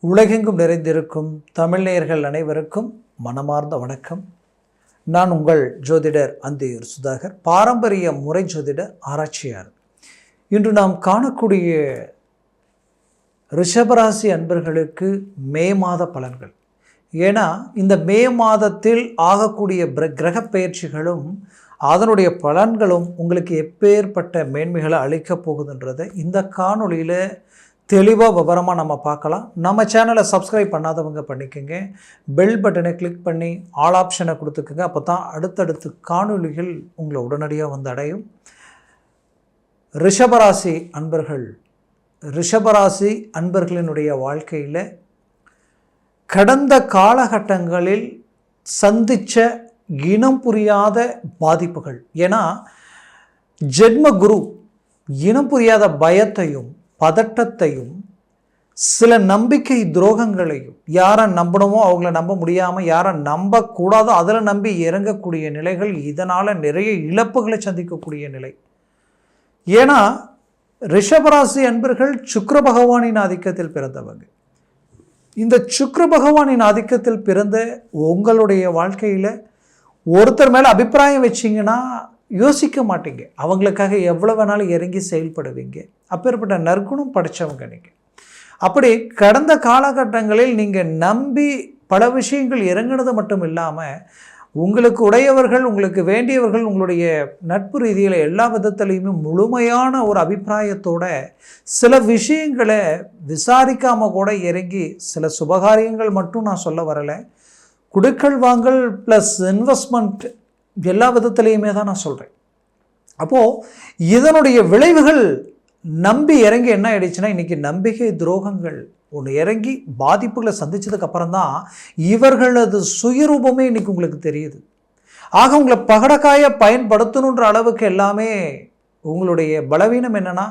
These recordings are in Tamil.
உலகெங்கும் நிறைந்திருக்கும் தமிழ் நேயர்கள் அனைவருக்கும் மனமார்ந்த வணக்கம். நான் உங்கள் ஜோதிடர் அந்தியூர் சுதாகர், பாரம்பரிய முறை ஜோதிட ஆராய்ச்சியாளர். இன்று நாம் காணக்கூடிய ரிஷபராசி அன்பர்களுக்கு மே மாத பலன்கள். ஏன்னா இந்த மே மாதத்தில் ஆகக்கூடிய கிரக பயிற்சிகளும் அதனுடைய பலன்களும் உங்களுக்கு எப்பேற்பட்ட மேன்மைகளை அளிக்கப் போகுதுன்றதை இந்த காணொளியில் தெளிவாக விவரமாக நம்ம பார்க்கலாம். நம்ம சேனலை சப்ஸ்கிரைப் பண்ணாதவங்க பண்ணிக்கோங்க, பெல் பட்டனை கிளிக் பண்ணி ஆல் ஆப்ஷனை கொடுத்துக்குங்க. அப்போ தான் அடுத்தடுத்து காணொளிகள் உங்களை உடனடியாக வந்து அடையும். ரிஷபராசி அன்பர்களினுடைய வாழ்க்கையில் கடந்த காலகட்டங்களில் சந்தித்த இனம் புரியாத பாதிப்புகள், ஏன்னா ஜென்ம குரு இனம் புரியாத பயத்தையும் பதட்டத்தையும் சில நம்பிக்கை துரோகங்களையும், யாரை நம்பணுமோ அவங்கள நம்ப முடியாமல் யாரை நம்பக்கூடாதோ அதில் நம்பி இறங்கக்கூடிய நிலைகள், இதனால் நிறைய இழப்புகளை சந்திக்கக்கூடிய நிலை. ஏன்னா ரிஷபராசி அன்பர்கள் சுக்கிர பகவானின் ஆதிக்கத்தில் பிறந்தவங்க. இந்த சுக்கிர பகவானின் ஆதிக்கத்தில் பிறந்த உங்களுடைய வாழ்க்கையில் ஒருத்தர் மேலே அபிப்பிராயம் வச்சிங்கன்னா யோசிக்க மாட்டீங்க, அவங்களுக்காக எவ்வளோ வேணாலும் இறங்கி செயல்படுவீங்க. அப்பேற்பட்ட நற்குணம் படைச்சவங்க நீங்கள். அப்படி கடந்த காலகட்டங்களில் நீங்கள் நம்பி பல விஷயங்கள் இறங்கினது மட்டும் இல்லாமல் உங்களுக்கு உடையவர்கள், உங்களுக்கு வேண்டியவர்கள், உங்களுடைய நட்பு ரீதியில் எல்லா விதத்துலேயுமே முழுமையான ஒரு அபிப்பிராயத்தோட சில விஷயங்களை விசாரிக்காமல் கூட இறங்கி சில சுபகாரியங்கள் மட்டும் நான் சொல்ல வரலை, குடுக்கல் வாங்கல் ப்ளஸ் இன்வெஸ்ட்மெண்ட் எல்லா விதத்துலேயுமே தான் நான் சொல்கிறேன். அப்போது இதனுடைய விளைவுகள் நம்பி இறங்கி என்ன ஆயிடுச்சுன்னா, இன்றைக்கி நம்பிக்கை துரோகங்கள் ஒன்று இறங்கி பாதிப்புகளை சந்தித்ததுக்கப்புறம் தான் இவர்களது சுயரூபமே இன்றைக்கி உங்களுக்கு தெரியுது. ஆக உங்களை பகடக்காய பயன்படுத்தணுன்ற அளவுக்கு எல்லாமே உங்களுடைய பலவீனம் என்னென்னா,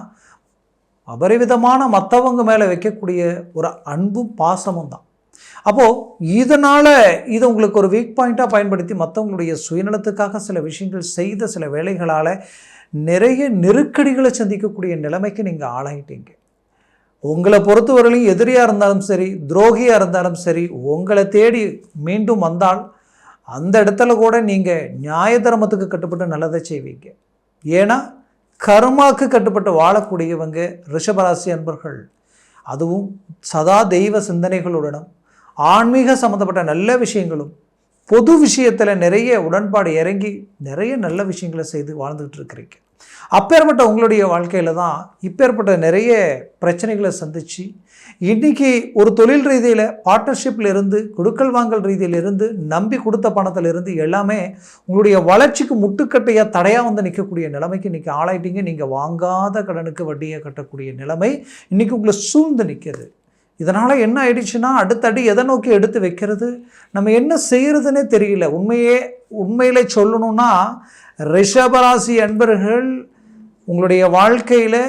அபரிவிதமான மற்றவங்க மேலே வைக்கக்கூடிய ஒரு அன்பும் பாசமும் தான். அப்போது இதனால் இதை உங்களுக்கு ஒரு வீக் பாயிண்ட்டாக பயன்படுத்தி மற்றவங்களுடைய சுயநலத்துக்காக சில விஷயங்கள் செய்த சில வேலைகளால் நிறைய நெருக்கடிகளை சந்திக்கக்கூடிய நிலைமைக்கு நீங்கள் ஆளாயிட்டீங்க. உங்களை பொறுத்தவரையிலும் எதிரியாக இருந்தாலும் சரி, துரோகியாக இருந்தாலும் சரி, உங்களை தேடி மீண்டும் வந்தால் அந்த இடத்துல கூட நீங்கள் நியாய தர்மத்துக்கு கட்டுப்பட்டு நல்லதை செய்வீங்க. ஏன்னா கர்மாவுக்கு கட்டுப்பட்டு வாழக்கூடியவங்க ரிஷபராசி அன்பர்கள். அதுவும் சதா தெய்வ சிந்தனைகளுடனும் ஆன்மீக சம்மந்தப்பட்ட நல்ல விஷயங்களும் பொது விஷயத்தில் நிறைய உடன்பாடு இறங்கி நிறைய நல்ல விஷயங்களை செய்து வாழ்ந்துகிட்டு இருக்கிறீங்க. அப்பேற்பட்ட உங்களுடைய வாழ்க்கையில் தான் இப்பேற்பட்ட நிறைய பிரச்சனைகளை சந்தித்து இன்றைக்கி ஒரு தொழில் ரீதியில் பார்ட்னர்ஷிப்பில் இருந்து, கொடுக்கல் வாங்கல் ரீதியிலிருந்து, நம்பி கொடுத்த பணத்திலிருந்து எல்லாமே உங்களுடைய வளர்ச்சிக்கு முட்டுக்கட்டையாக தடையாக வந்து நிற்கக்கூடிய நிலைமைக்கு இன்றைக்கி ஆளாயிட்டீங்க. நீங்கள் வாங்காத கடனுக்கு வட்டியை கட்டக்கூடிய நிலைமை இன்றைக்கி உங்களை சூழ்ந்து நிற்கிது. இதனால் என்ன ஆயிடுச்சுன்னா, அடுத்தடி எதை நோக்கி எடுத்து வைக்கிறது, நம்ம என்ன செய்கிறதுனே தெரியல. உண்மையிலே சொல்லணும்னா ரிஷபராசி அன்பர்கள் உங்களுடைய வாழ்க்கையில்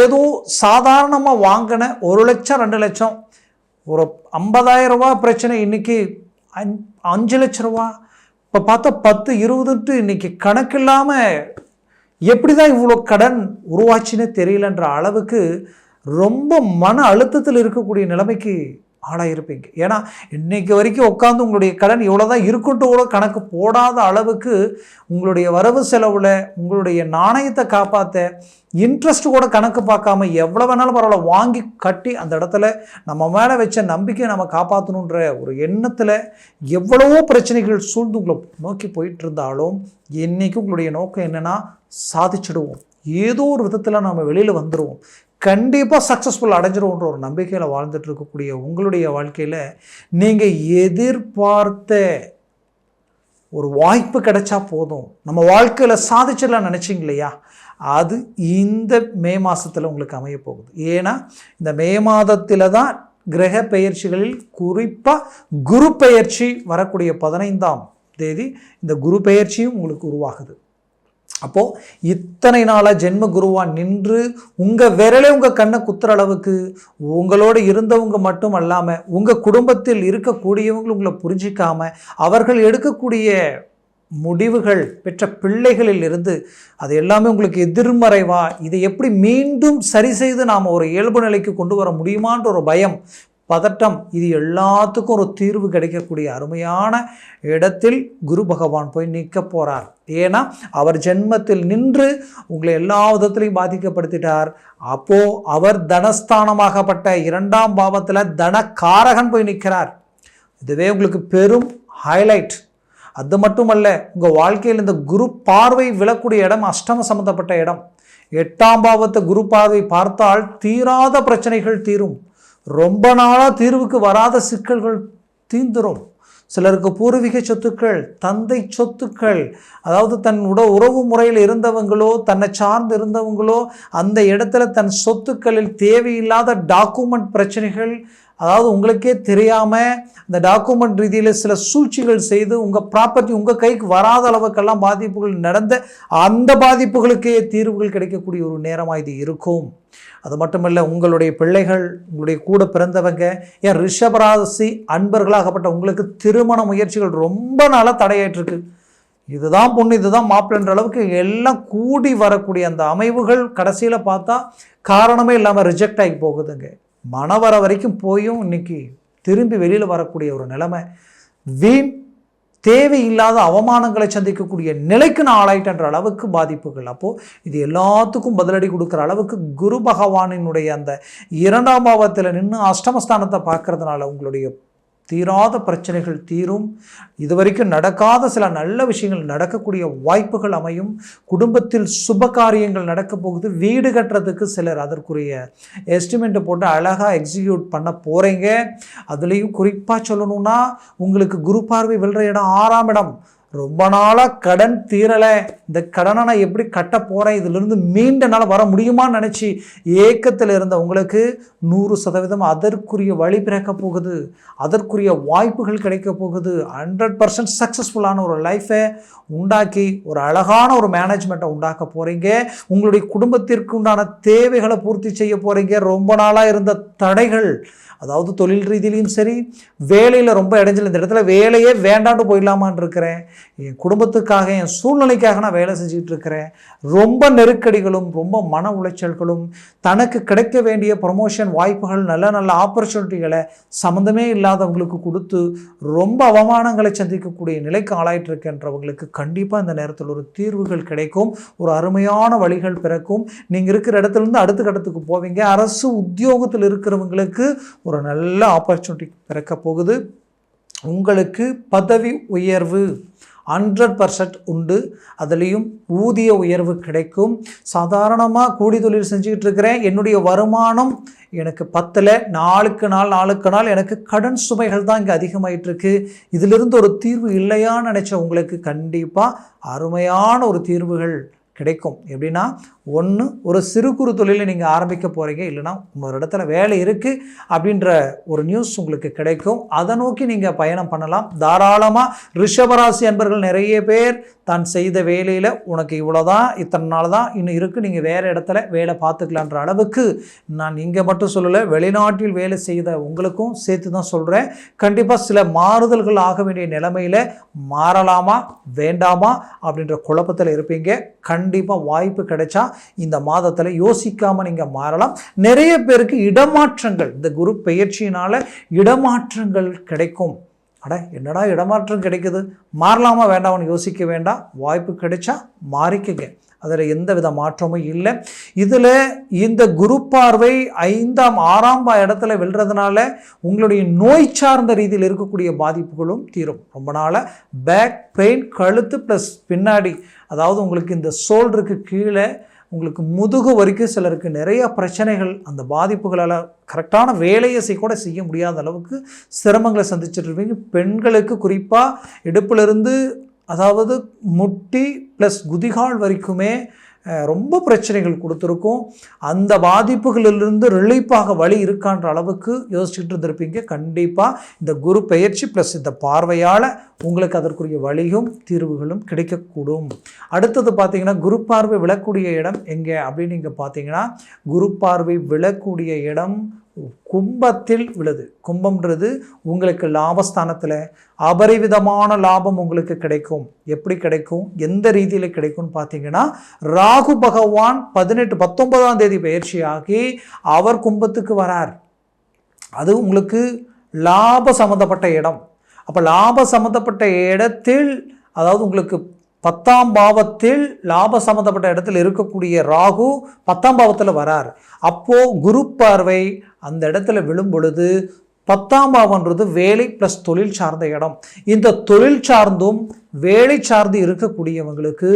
ஏதோ சாதாரணமாக வாங்கின 1 லட்சம் 2 லட்சம் ஒரு 50,000 ரூபா பிரச்சனை இன்றைக்கி 5 லட்ச ரூபா, இப்போ பார்த்தா 10 20 இன்றைக்கி கணக்கு இல்லாமல் எப்படி தான் இவ்வளோ கடன் உருவாச்சுன்னே தெரியலன்ற அளவுக்கு ரொம்ப மன அழுத்தத்தில் இருக்கக்கூடிய நிலைமைக்கு ஆளாயிருப்பீங்க. ஏன்னா இன்றைக்கு வரைக்கும் உட்காந்து உங்களுடைய கடன் இவ்வளோ தான் இருக்குன்ட்டு கூட கணக்கு போடாத அளவுக்கு உங்களுடைய வரவு செலவில் உங்களுடைய நாணயத்தை காப்பாற்ற இன்ட்ரெஸ்ட் கூட கணக்கு பார்க்காம எவ்வளோ வேணாலும் பரவாயில்ல வாங்கி கட்டி அந்த இடத்துல நம்ம மேலே வச்ச நம்பிக்கையை நம்ம காப்பாற்றணுன்ற ஒரு எண்ணத்தில் எவ்வளவோ பிரச்சனைகள் சூழ்ந்து உங்களை நோக்கி போயிட்டு இருந்தாலும் இன்றைக்கி உங்களுடைய நோக்கம் என்னென்னா, சாதிச்சிடுவோம், ஏதோ ஒரு விதத்தில் நம்ம வெளியில் வந்துடுவோம், கண்டிப்பாக சக்ஸஸ்ஃபுல் அடைஞ்சிருவோன்ற ஒரு நம்பிக்கையில் வாழ்ந்துட்டு இருக்கக்கூடிய உங்களுடைய வாழ்க்கையில் நீங்கள் எதிர்பார்த்த ஒரு வாய்ப்பு கிடைச்சா போதும், நம்ம வாழ்க்கையில் சாதிச்சிடலாம் நினச்சிங்க இல்லையா, அது இந்த மே மாதத்தில் உங்களுக்கு அமைய போகுது. ஏன்னா இந்த மே மாதத்தில் தான் கிரக பெயர்ச்சிகளில் குறிப்பாக குரு பெயர்ச்சி வரக்கூடிய 15ஆம் தேதி இந்த குரு பெயர்ச்சியும் உங்களுக்கு உருவாகுது. அப்போது இத்தனை நாளாக ஜென்ம குருவான் நின்று உங்கள் விரலே உங்கள் கண்ணை குத்துற அளவுக்கு உங்களோடு இருந்தவங்க மட்டும் அல்லாமல் உங்கள் குடும்பத்தில் இருக்கக்கூடியவங்களும் உங்களை புரிஞ்சிக்காமல் அவர்கள் எடுக்கக்கூடிய முடிவுகள் பெற்ற பிள்ளைகளில் இருந்து அது எல்லாமே உங்களுக்கு எதிர்மறைவா, இதை எப்படி மீண்டும் சரி செய்து நாம் ஒரு இயல்பு நிலைக்கு கொண்டு வர முடியுமான்ற ஒரு பயம் பதட்டம், இது எல்லாத்துக்கும் ஒரு தீர்வு கிடைக்கக்கூடிய அருமையான இடத்தில் குரு பகவான் போய் நிற்க போகிறார். ஏன்னா அவர் ஜென்மத்தில் நின்று உங்களை எல்லா விதத்திலையும் பாதிக்கப்படுத்திட்டார். அப்போது அவர் தனஸ்தானமாகப்பட்ட 2ஆம் பாவத்தில் தனக்காரகன் போய் நிற்கிறார். இதுவே உங்களுக்கு பெரும் ஹைலைட். அது மட்டுமல்ல, உங்கள் வாழ்க்கையில் இந்த குரு பார்வை விழக்கூடிய இடம் அஷ்டம சம்பந்தப்பட்ட இடம். 8ஆம் பாவத்தை குரு பார்வை பார்த்தால் தீராத பிரச்சனைகள் தீரும். ரொம்ப நாளாக தீர்வுக்கு வராத சிக்கல்கள் தீர்ந்துடும். சிலருக்கு பூர்வீக சொத்துக்கள், தந்தை சொத்துக்கள், அதாவது தன்னோட உறவு முறையில் இருந்தவங்களோ தன்னை சார்ந்து இருந்தவங்களோ அந்த இடத்துல தன் சொத்துக்களில் தேவையில்லாத டாக்குமெண்ட் பிரச்சனைகள், அதாவது உங்களுக்கே தெரியாமல் இந்த டாக்குமெண்ட் ரீதியில் சில சூழ்ச்சிகள் செய்து உங்கள் ப்ராப்பர்ட்டி உங்கள் கைக்கு வராத அளவுக்கெல்லாம் பாதிப்புகள் நடந்த அந்த பாதிப்புகளுக்கே தீர்வுகள் கிடைக்கக்கூடிய ஒரு நேரமாக இது இருக்கும். அது மட்டுமல்ல, உங்களுடைய பிள்ளைகள், உங்களுடைய கூட பிறந்தவங்க, ஏன் ரிஷபராசி அன்பர்களாகப்பட்ட உங்களுக்கு திருமண முயற்சிகள் ரொம்ப நாளாக தடையாயிட்டிருக்கு. இதுதான் பொண்ணு, இதுதான் மாப்பிள்ளைன்ற அளவுக்கு எல்லாம் கூடி வரக்கூடிய அந்த அமைவுகள் கடைசியில் பார்த்தா காரணமே இல்லாமல் ரிஜெக்ட் ஆகி போகுதுங்க. மனவர வரைக்கும் போயும் இன்னைக்கு திரும்பி வெளியில் வரக்கூடிய ஒரு நிலைமை. வீண் தேவையில்லாத அவமானங்களை சந்திக்கக்கூடிய நிலைக்கு நான் ஆளாயிட்டன்ற அளவுக்கு பாதிப்புகள். அப்போது இது எல்லாத்துக்கும் பதிலடி கொடுக்குற அளவுக்கு குரு பகவானினுடைய அந்த 2ஆம் பாவத்தில் நின்று அஷ்டமஸ்தானத்தை பார்க்கறதுனால உங்களுடைய தீராத பிரச்சனைகள் தீரும். இதுவரைக்கும் நடக்காத சில நல்ல விஷயங்கள் நடக்கக்கூடிய வாய்ப்புகள் அமையும். குடும்பத்தில் சுப காரியங்கள் நடக்க போகுது. வீடு கட்டுறதுக்கு சிலர் அதற்குரிய எஸ்டிமேட்டை போட்டு அழகாக எக்ஸிக்யூட் பண்ண போகிறீங்க. அதுலேயும் குறிப்பாக சொல்லணும்னா, உங்களுக்கு குரு பார்வை விழுற இடம் 6ஆம் இடம். ரொம்ப நாளாக கடன் தீரலை, இந்த கடனை நான் எப்படி கட்ட போகிறேன், இதிலிருந்து மீண்டனால வர முடியுமான்னு நினச்சி ஏக்கத்தில் இருந்த உங்களுக்கு 100% அதற்குரிய வழி பிறக்க போகுது. அதற்குரிய வாய்ப்புகள் கிடைக்க போகுது. 100% சக்ஸஸ்ஃபுல்லான ஒரு லைஃபை உண்டாக்கி ஒரு அழகான ஒரு மேனேஜ்மெண்ட்டை உண்டாக்க போகிறீங்க. உங்களுடைய குடும்பத்திற்கு உண்டான தேவைகளை பூர்த்தி செய்ய போகிறீங்க. ரொம்ப நாளாக இருந்த தடைகள், அதாவது தொழில் ரீதியிலையும் சரி, வேலையில் ரொம்ப இடைஞ்சல், இந்த இடத்துல வேலையே வேண்டாண்டு போயிடலாமான்னு இருக்கிறேன், என் குடும்பத்துக்காக என் சூழ்நிலைக்காக நான் வேலை செஞ்சுட்டு இருக்கிறேன், ரொம்ப நெருக்கடிகளும் ரொம்ப மன உளைச்சல்களும், தனக்கு கிடைக்க வேண்டிய ப்ரொமோஷன் வாய்ப்புகள், நல்ல நல்ல ஆப்பர்ச்சுனிட்டிகளை சம்மந்தமே இல்லாதவங்களுக்கு கொடுத்து ரொம்ப அவமானங்களை சந்திக்கக்கூடிய நிலைக்கு ஆளாயிட்டு இருக்கின்றவங்களுக்கு கண்டிப்பாக இந்த நேரத்தில் ஒரு தீர்வுகள் கிடைக்கும். ஒரு அருமையான வழிகள் பிறக்கும். நீங்கள் இருக்கிற இடத்துலேருந்து அடுத்த கட்டத்துக்கு போவீங்க. அரசு உத்தியோகத்தில் இருக்கிறவங்களுக்கு ஒரு நல்ல ஆப்பர்ச்சுனிட்டி பிறக்க போகுது. உங்களுக்கு பதவி உயர்வு 100% உண்டு. அதுலேயும் ஊதிய உயர்வு கிடைக்கும். சாதாரணமாக கூலி தொழில் செஞ்சுக்கிட்டு இருக்கிறேன், என்னுடைய வருமானம் எனக்கு பத்தலை, நாளுக்கு நாள் எனக்கு கடன் சுமைகள் தான் இங்கே அதிகமாயிட்டிருக்கு, இதிலிருந்து ஒரு தீர்வு இல்லையான்னு நினச்ச உங்களுக்கு கண்டிப்பாக அருமையான ஒரு தீர்வுகள் கிடைக்கும். எப்படின்னா, ஒன்று, ஒரு சிறு குறு தொழிலை நீங்கள் ஆரம்பிக்க போகிறீங்க, இல்லைனா இன்னொரு இடத்துல வேலை இருக்குது அப்படின்ற ஒரு நியூஸ் உங்களுக்கு கிடைக்கும். அதை நோக்கி நீங்கள் பயணம் பண்ணலாம். தாராளமாக ரிஷபராசி அன்பர்கள் நிறைய பேர் தான் செய்த வேலையில் உனக்கு இவ்வளோதான், இத்தனை நாள் தான் இன்னும் இருக்குது, நீங்கள் வேறு இடத்துல வேலை பார்த்துக்கலான்ற அளவுக்கு, நான் இங்கே மட்டும் சொல்லலை, வெளிநாட்டில் வேலை செய்த உங்களுக்கும் சேர்த்து தான் சொல்கிறேன். கண்டிப்பாக சில மாறுதல்கள் ஆக வேண்டிய நிலைமையில் மாறலாமா வேண்டாமா அப்படின்ற குழப்பத்தில் இருப்பீங்க. கண்டிப்பாக வாய்ப்பு கிடைச்சா இந்த மாதத்தில் யோசிக்காமல் நீங்கள் மாறலாம். நிறைய பேருக்கு இடமாற்றங்கள், இந்த குரு பெயர்ச்சியினால் இடமாற்றங்கள் கிடைக்கும். என்னடா இடமாற்றம் கிடைக்குது, மாறலாமா வேண்டாம்னு யோசிக்க வேண்டாம். வாய்ப்பு கிடைச்சா மாறிக்குங்க, அதில் எந்த வித மாற்றமும் இல்லை. இதில் இந்த குரு பார்வை 5ஆம் 6ஆம் இடத்துல விழுறதுனால உங்களுடைய நோய் சார்ந்த ரீதியில் இருக்கக்கூடிய பாதிப்புகளும் தீரும். ரொம்ப நாளாக பேக் பெயின், கழுத்து ப்ளஸ் பின்னாடி, அதாவது உங்களுக்கு இந்த ஷோல்டருக்கு கீழே உங்களுக்கு முதுகு வரைக்கும் சிலருக்கு நிறைய பிரச்சனைகள், அந்த பாதிப்புகளால் கரெக்டான வேலையை கூட செய்ய முடியாத அளவுக்கு சிரமங்களை சந்திச்சுட்டு இருப்பீங்க. பெண்களுக்கு குறிப்பாக இடுப்பிலிருந்து, அதாவது முட்டி ப்ளஸ் குதிகால் வரைக்குமே ரொம்ப பிரச்சனைகள் கொடுத்துருக்கும். அந்த பாதிப்புகளிலிருந்து ரிலீஃபாக வழி இருக்கான்ற அளவுக்கு யோசிச்சுட்டு இருந்திருப்பீங்க. கண்டிப்பாக இந்த குரு பெயர்ச்சி ப்ளஸ் இந்த பார்வையால் உங்களுக்கு அதற்குரிய வழியும் தீர்வுகளும் கிடைக்கக்கூடும். அடுத்தது பார்த்தீங்கன்னா, குரு பார்வை விழக்கூடிய இடம் எங்கே அப்படின்னு நீங்கள் பார்த்தீங்கன்னா, குரு பார்வை விழக்கூடிய இடம் கும்பத்தில் விழுது. கும்பம்ன்றது உங்களுக்கு லாபஸ்தானத்தில் அபரிவிதமான லாபம் உங்களுக்கு கிடைக்கும். எப்படி கிடைக்கும், எந்த ரீதியில் கிடைக்கும்னு பார்த்தீங்கன்னா, ராகு பகவான் 19ஆம் தேதி பயிற்சியாகி அவர் கும்பத்துக்கு வரார். அது உங்களுக்கு லாப சம்மந்தப்பட்ட இடம். அப்போ லாப சம்மந்தப்பட்ட இடத்தில், அதாவது உங்களுக்கு 10ஆம் பாவத்தில் லாப சம்மந்தப்பட்ட இடத்துல இருக்கக்கூடிய ராகு 10ஆம் பாவத்தில் வரார். அப்போது குரு பார்வை அந்த இடத்துல விழும் பொழுது 10ஆம் பாவம்ன்றது வேலை ப்ளஸ் தொழில் சார்ந்த இடம். இந்த தொழில் சார்ந்தும் வேலை சார்ந்து இருக்கக்கூடியவங்களுக்கு,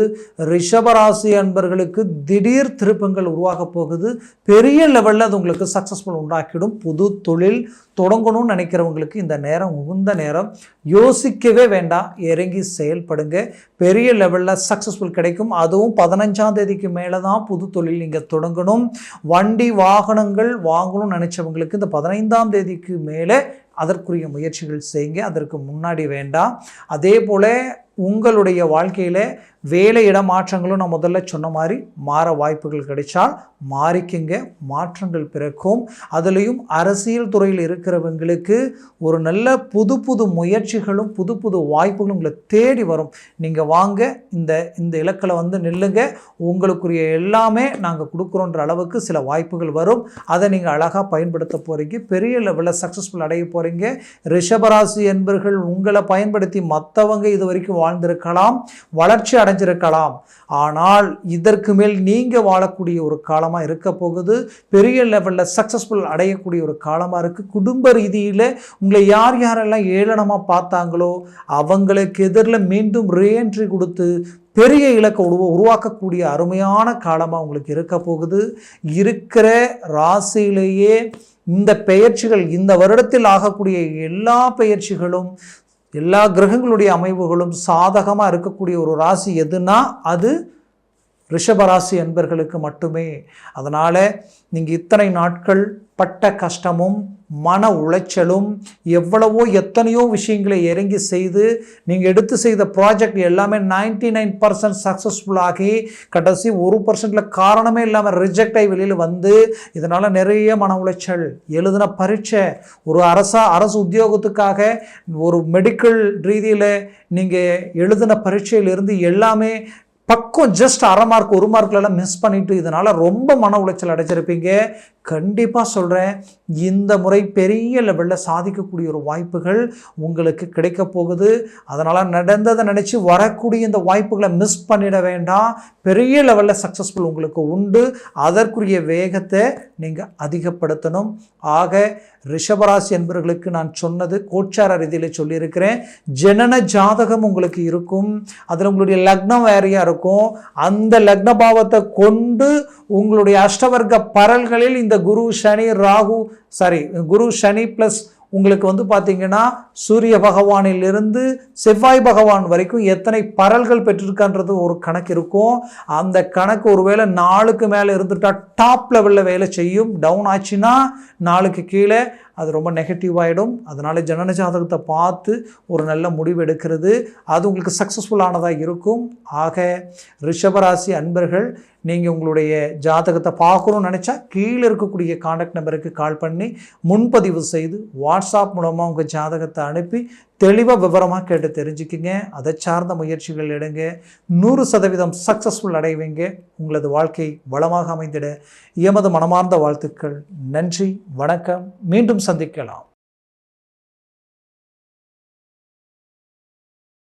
ரிஷபராசி அன்பர்களுக்கு திடீர் திருப்பங்கள் உருவாக போகுது. பெரிய லெவலில் அது உங்களுக்கு சக்ஸஸ்ஃபுல் உண்டாக்கிடும். புது தொழில் தொடங்கணும்னு நினைக்கிறவங்களுக்கு இந்த நேரம் உகந்த நேரம். யோசிக்கவே வேண்டாம், இறங்கி செயல்படுங்க. பெரிய லெவலில் சக்ஸஸ்ஃபுல் கிடைக்கும். அதுவும் 15ஆம் தேதிக்கு மேலே தான் புது தொழில் நீங்கள் தொடங்கணும். வண்டி வாகனங்கள் வாங்கணும்னு நினச்சவங்களுக்கு இந்த 15ஆம் தேதிக்கு மேலே அதற்குரிய முயற்சிகள் செய்யுங்க. அதற்கு முன்னாடி வேண்டாம். அதே போல் உங்களுடைய வாழ்க்கையில் வேலை இடமாற்றங்களும் நான் முதல்ல சொன்ன மாதிரி மாற வாய்ப்புகள் கிடைச்சால் மாறிக்குங்க, மாற்றங்கள் பிறக்கும். அதுலேயும் அரசியல் துறையில் இருக்கிறவங்களுக்கு ஒரு நல்ல புது புது முயற்சிகளும் புது புது வாய்ப்புகளும் உங்களை தேடி வரும். நீங்கள் வாங்க, இந்த இலக்கில் நில்லுங்க, உங்களுக்குரிய எல்லாமே நாங்கள் கொடுக்குறோன்ற அளவுக்கு சில வாய்ப்புகள் வரும். அதை நீங்கள் அழகாக பயன்படுத்த போகிறீங்க. பெரிய லெவலில் சக்ஸஸ்ஃபுல் அடைய போகிறீங்க. ரிஷபராசி என்பர்கள் உங்களை பயன்படுத்தி மற்றவங்க இது வரைக்கும் வாழ்ந்திருக்கலாம், வளர்ச்சி அடைஞ்சிருக்கலாம். ஆனால் இதற்கு மேல் நீங்கள் வாழக்கூடிய ஒரு காலமாக இருக்க போகுது. பெரிய லெவலில் சக்ஸஸ்ஃபுல் அடையக்கூடிய ஒரு காலமாக இருக்குது. குடும்ப ரீதியில் உங்களை யார் யாரெல்லாம் ஏளனமாக பார்த்தாங்களோ அவங்களுக்கு எதிரில் மீண்டும் ரீஎன்ட்ரி கொடுத்து பெரிய இலக்கை உருவாக்கக்கூடிய அருமையான காலமாக உங்களுக்கு இருக்க போகுது. இருக்கிற ராசியிலேயே இந்த பெயர்ச்சிகள், இந்த வருடத்தில் ஆகக்கூடிய எல்லா பெயர்ச்சிகளும், எல்லா கிரகங்களுடைய அமைவுகளும் சாதகமாக இருக்கக்கூடிய ஒரு ராசி எதுனா அது ரிஷபராசி என்பர்களுக்கு மட்டுமே. அதனால் நீங்கள் இத்தனை நாட்கள் பட்ட கஷ்டமும் மன உளைச்சலும், எத்தனையோ விஷயங்களை இறங்கி செய்து நீங்கள் எடுத்து செய்த ப்ராஜெக்ட் எல்லாமே 99% சக்ஸஸ்ஃபுல்லாகி கடைசி 1%ல் காரணமே இல்லாமல் ரிஜெக்ட் ஆகி வெளியில் இதனால் நிறைய மன உளைச்சல். எழுதின பரீட்சை, ஒரு அரசு உத்தியோகத்துக்காக ஒரு மெடிக்கல் ரீதியில் நீங்கள் எழுதின பரீட்சையிலிருந்து எல்லாமே பக்கம் ஜஸ்ட் 1/2 மார்க் 1 மார்க்லாம் மிஸ் பண்ணிட்டு இதனால் ரொம்ப மன உளைச்சல் அடைச்சிருப்பீங்க. கண்டிப்பாக சொல்கிறேன், இந்த முறை பெரிய லெவலில் சாதிக்கக்கூடிய ஒரு வாய்ப்புகள் உங்களுக்கு கிடைக்க போகுது. அதனால் நடந்ததை நினச்சி வரக்கூடிய இந்த வாய்ப்புகளை மிஸ் பண்ணிட வேண்டாம். பெரிய லெவலில் சக்ஸஸ்ஃபுல் உங்களுக்கு உண்டு. அதற்குரிய வேகத்தை நீங்கள் அதிகப்படுத்தணும். ஆக ரிஷபராசி என்பவர்களுக்கு நான் சொன்னது கோச்சார ரீதியில் சொல்லியிருக்கிறேன். ஜனன ஜாதகம் உங்களுக்கு இருக்கும், அதில் உங்களுடைய லக்னம் வேறையாக இருக்கும். அந்த லக்ன பாவத்தை கொண்டு உங்களுடைய அஷ்டவர்க்க பரல்களில் இந்த குரு சனி ப்ளஸ் உங்களுக்கு பார்த்தீங்கன்னா சூரிய பகவானிலிருந்து செவ்வாய் பகவான் வரைக்கும் எத்தனை பரல்கள் பெற்றிருக்கான்றது ஒரு கணக்கு இருக்கும். அந்த கணக்கு ஒருவேளை 4க்கு மேலே இருந்துட்டா டாப் லெவலில் வேலை செய்யும். டவுன் ஆச்சுன்னா 4க்கு கீழே அது ரொம்ப நெகட்டிவ் ஆகிடும். அதனால் ஜனன ஜாதகத்தை பார்த்து ஒரு நல்ல முடிவு எடுக்கிறது அது உங்களுக்கு சக்ஸஸ்ஃபுல்லானதாக இருக்கும். ஆக ரிஷபராசி அன்பர்கள், நீங்கள் உங்களுடைய ஜாதகத்தை பார்க்கணும்னு நினச்சா கீழே இருக்கக்கூடிய கான்டாக்ட் நம்பருக்கு கால் பண்ணி முன்பதிவு செய்து வாட்ஸ்அப் மூலமாக உங்கள் ஜாதகத்தை அனுப்பி தெளிவாக விவரமாக கேட்டு தெரிஞ்சுக்கிங்க. அதை சார்ந்த முயற்சிகள் எடுங்க. 100% சக்ஸஸ்ஃபுல் அடைவீங்க. உங்களது வாழ்க்கை வளமாக அமைந்திட எமது மனமார்ந்த வாழ்த்துக்கள். நன்றி, வணக்கம். மீண்டும் சந்திக்கலாம்.